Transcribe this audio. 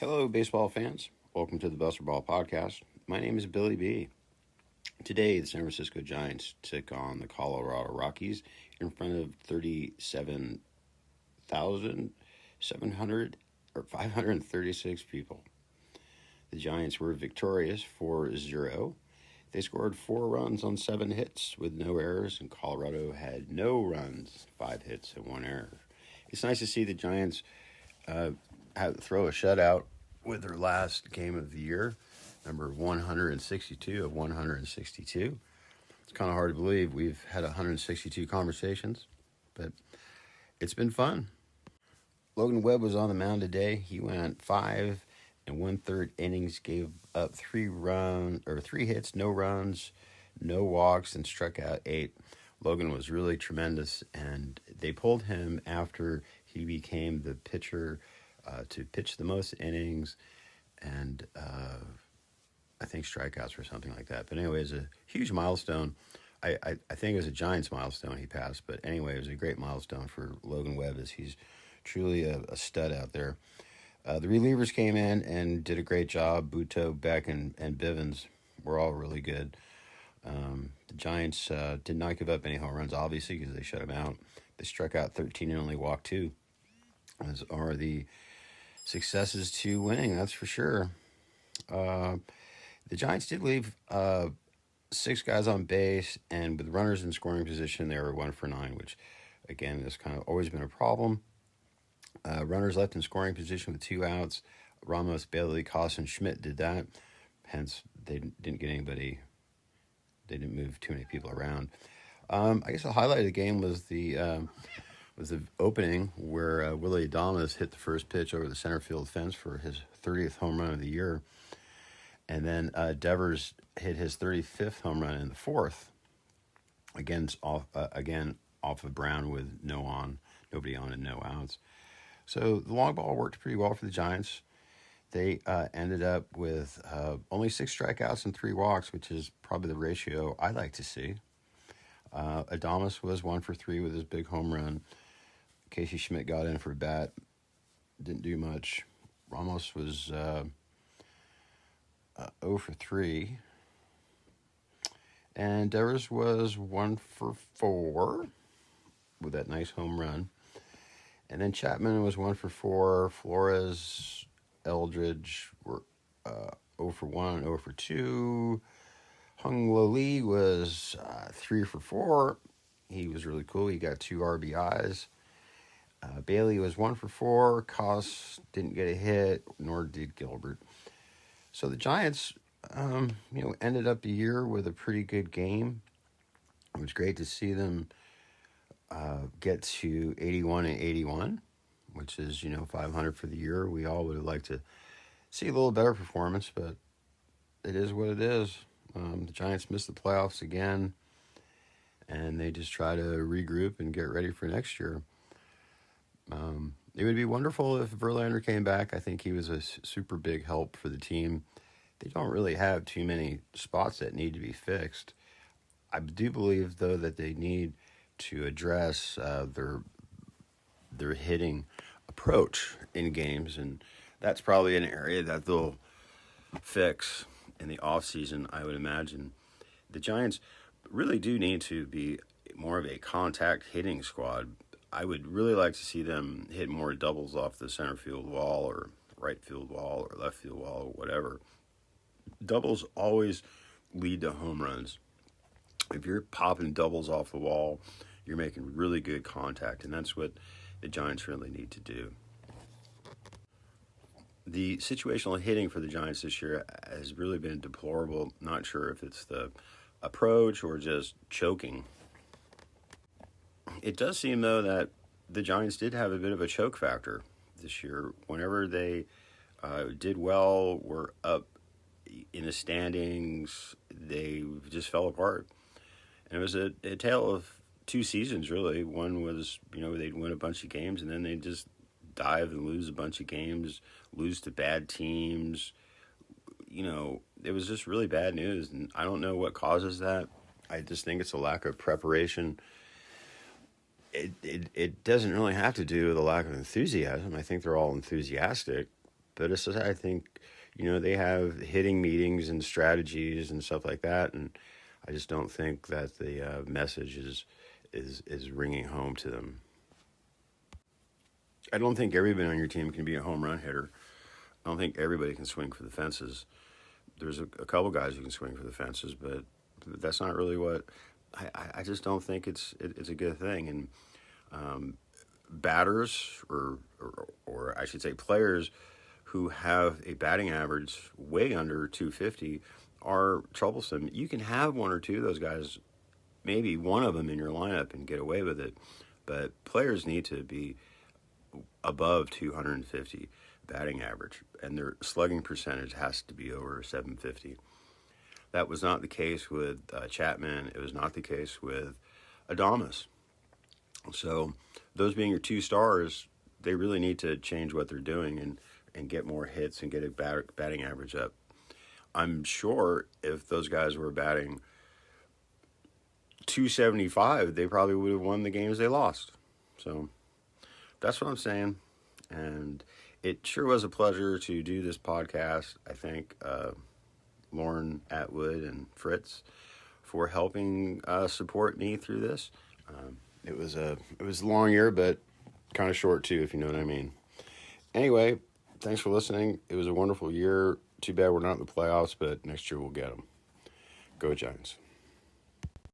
Hello, baseball fans. Welcome to the Buster Ball Podcast. My name is Billy B. Today, the San Francisco Giants took on the Colorado Rockies in front of 37,700 or 536 people. The Giants were victorious 4-0. They scored 4 runs on 7 hits with no errors, and Colorado had no runs, 5 hits, and 1 error. It's nice to see the Giants throw a shutout with their last game of the year, number 162 of 162. It's kind of hard to believe we've had 162 conversations, but it's been fun. Logan Webb was on the mound today. He went 5 1/3 innings, gave up 3 hits, no runs, no walks, and struck out 8. Logan was really tremendous, and they pulled him after he became the pitcher to pitch the most innings and I think strikeouts or something like that. But anyway, it's a huge milestone. I think it was a Giants milestone he passed, but anyway, it was a great milestone for Logan Webb as he's truly a stud out there. The relievers came in and did a great job. Buto, Beck, and Bivens were all really good. The Giants did not give up any home runs, obviously, because they shut them out. They struck out 13 and only walked 2. Those are the successes to winning, that's for sure. The Giants did leave 6 guys on base, and with runners in scoring position, they were 1 for 9, which, again, has kind of always been a problem. Runners left in scoring position with 2 outs. Ramos, Bailey, Costin, Schmidt did that. Hence, they didn't get anybody. They didn't move too many people around. I guess the highlight of the game was the opening where Willie Adames hit the first pitch over the center field fence for his 30th home run of the year. And then Devers hit his 35th home run in the 4th. Again off of Brown with nobody on and no outs. So the long ball worked pretty well for the Giants. They ended up with only 6 strikeouts and 3 walks, which is probably the ratio I like to see. Adames was 1 for 3 with his big home run. Casey Schmidt got in for a bat. Didn't do much. Ramos was 0 for 3. And Devers was 1 for 4 with that nice home run. And then Chapman was 1 for 4. Flores, Eldridge were 0 for 1, 0 for 2. Hung Lo Lee was 3 for 4. He was really cool. He got 2 RBIs. Bailey was 1 for 4. Koss didn't get a hit, nor did Gilbert. So the Giants, ended up the year with a pretty good game. It was great to see them get to 81 and 81, which is 500 for the year. We all would have liked to see a little better performance, but it is what it is. The Giants missed the playoffs again, and they just try to regroup and get ready for next year. It would be wonderful if Verlander came back. I think he was a super big help for the team. They don't really have too many spots that need to be fixed. I do believe, though, that they need to address their hitting approach in games, and that's probably an area that they'll fix in the offseason, I would imagine. The Giants really do need to be more of a contact hitting squad. I would really like to see them hit more doubles off the center field wall or right field wall or left field wall or whatever. Doubles always lead to home runs. If you're popping doubles off the wall, you're making really good contact, and that's what the Giants really need to do. The situational hitting for the Giants this year has really been deplorable. Not sure if it's the approach or just choking. It does seem, though, that the Giants did have a bit of a choke factor this year. Whenever they did well, were up in the standings, they just fell apart. And it was a tale of 2 seasons, really. One was, they'd win a bunch of games, and then they'd just dive and lose a bunch of games, lose to bad teams. It was just really bad news, and I don't know what causes that. I just think it's a lack of preparation. It doesn't really have to do with a lack of enthusiasm. I think they're all enthusiastic, But I think, they have hitting meetings and strategies and stuff like that, and I just don't think that the message is ringing home to them. I don't think everybody on your team can be a home run hitter. I don't think everybody can swing for the fences. There's a couple guys who can swing for the fences, but that's not really what I just don't think it's a good thing. And batters or I should say players who have a batting average way under 250 are troublesome. You can have one or two of those guys, maybe one of them in your lineup and get away with it, but players need to be above 250 batting average, and their slugging percentage has to be over 750. That was not the case with Chapman. It was not the case with Adames. So those being your two stars, they really need to change what they're doing and get more hits and get a batting average up. I'm sure if those guys were batting 275, they probably would have won the games they lost. So that's what I'm saying. And it sure was a pleasure to do this podcast. I thank Lauren Atwood and Fritz for helping support me through this. It was a long year, but kind of short too, if you know what I mean. Anyway, thanks for listening. It was a wonderful year. Too bad we're not in the playoffs, but next year we'll get them. Go Giants.